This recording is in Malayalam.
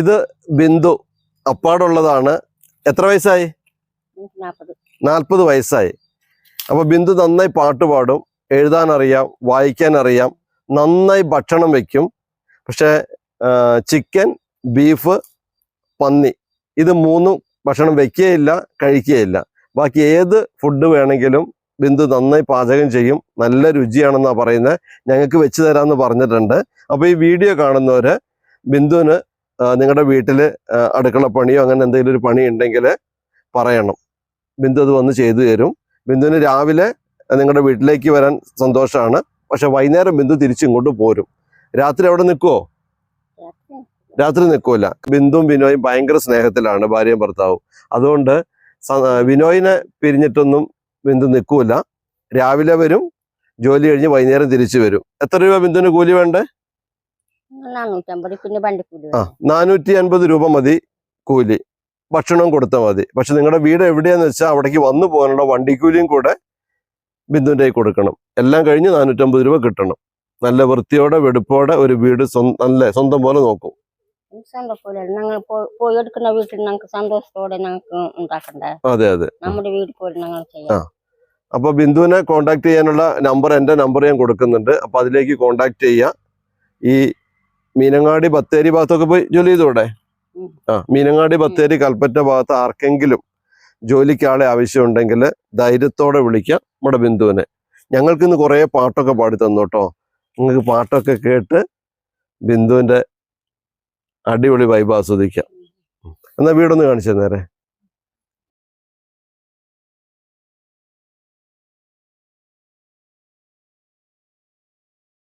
ഇത് ബിന്ദു അപ്പാടുള്ളതാണ്. എത്ര വയസ്സായി? 40 വയസ്സായി. അപ്പൊ ബിന്ദു നന്നായി പാട്ട് പാടും, എഴുതാൻ അറിയാം, വായിക്കാൻ അറിയാം, നന്നായി ഭക്ഷണം വെക്കും. പക്ഷെ ചിക്കൻ, ബീഫ്, പന്നി ഇത് 3 ഭക്ഷണം വെക്കുകയില്ല, കഴിക്കുകയില്ല. ബാക്കി ഏത് ഫുഡ് വേണമെങ്കിലും ബിന്ദു നന്നായി പാചകം ചെയ്യും. നല്ല രുചിയാണെന്നാണ് പറയുന്നത്. ഞങ്ങൾക്ക് വെച്ച് തരാമെന്ന് പറഞ്ഞിട്ടുണ്ട്. അപ്പോൾ ഈ വീഡിയോ കാണുന്നവര് ബിന്ദുവിന് നിങ്ങളുടെ വീട്ടിൽ അടുക്കള പണിയോ അങ്ങനെ എന്തെങ്കിലും ഒരു പണി ഉണ്ടെങ്കിൽ പറയണം. ബിന്ദു അത് വന്ന് ചെയ്തു തരും. ബിന്ദുവിന് രാവിലെ നിങ്ങളുടെ വീട്ടിലേക്ക് വരാൻ സന്തോഷമാണ്. പക്ഷെ വൈകുന്നേരം ബിന്ദു തിരിച്ചിങ്ങോട്ട് പോരും. രാത്രി അവിടെ നിൽക്കുവോ? രാത്രി നിൽക്കൂല. ബിന്ദുവും ബിനോയും ഭയങ്കര സ്നേഹത്തിലാണ്, ഭാര്യയും ഭർത്താവും. അതുകൊണ്ട് ബിനോയിനെ പിരിഞ്ഞിട്ടൊന്നും ബിന്ദു നിൽക്കൂല. രാവിലെ വരും, ജോലി കഴിഞ്ഞ് വൈകുന്നേരം തിരിച്ചു വരും. എത്ര രൂപ ബിന്ദുവിന് കൂലി വേണ്ടേ? 450 രൂപ മതി കൂലി. ഭക്ഷണവും കൊടുത്താൽ മതി. പക്ഷെ നിങ്ങളുടെ വീട് എവിടെയാന്ന് വെച്ചാൽ അവിടേക്ക് വന്നു പോകാനുള്ള വണ്ടിക്കൂലിയും കൂടെ ബിന്ദുവിൻ്റെ കയ്യിൽ കൊടുക്കണം. എല്ലാം കഴിഞ്ഞ് 450 രൂപ കിട്ടണം. നല്ല വൃത്തിയോടെ വെടുപ്പോടെ ഒരു വീട് നല്ല സ്വന്തം പോലെ നോക്കും. പോയെടുക്കുന്ന വീട്ടിൽ ഞങ്ങൾക്ക് സന്തോഷത്തോടെ ഞങ്ങൾക്ക് ഉണ്ടാക്കണ്ടേ? അതെ അതെ, നമ്മുടെ വീട് പോലെ ഞങ്ങൾ ചെയ്യാം. അപ്പൊ ബിന്ദുവിനെ കോണ്ടാക്ട് ചെയ്യാനുള്ള നമ്പർ, എൻ്റെ നമ്പർ ഞാൻ കൊടുക്കുന്നുണ്ട്. അപ്പൊ അതിലേക്ക് കോണ്ടാക്ട് ചെയ്യുക. ഈ മീനങ്ങാടി ബത്തേരി ഭാഗത്തൊക്കെ പോയി ജോലി ചെയ്തൂടെ? മീനങ്ങാടി ബത്തേരി കൽപ്പറ്റ ഭാഗത്ത് ആർക്കെങ്കിലും ജോലിക്ക് ആളെ ആവശ്യമുണ്ടെങ്കിൽ ധൈര്യത്തോടെ വിളിക്കാം നമ്മുടെ ബിന്ദുവിനെ. ഞങ്ങൾക്കിന്ന് കുറേ പാട്ടൊക്കെ പാടി തന്നു കേട്ടോ. നിങ്ങൾക്ക് പാട്ടൊക്കെ കേട്ട് ബിന്ദുവിൻ്റെ അടിപൊളി വൈബ് ആസ്വദിക്കാം. എന്നാ വീടൊന്ന് കാണിച്ചു നേരെ.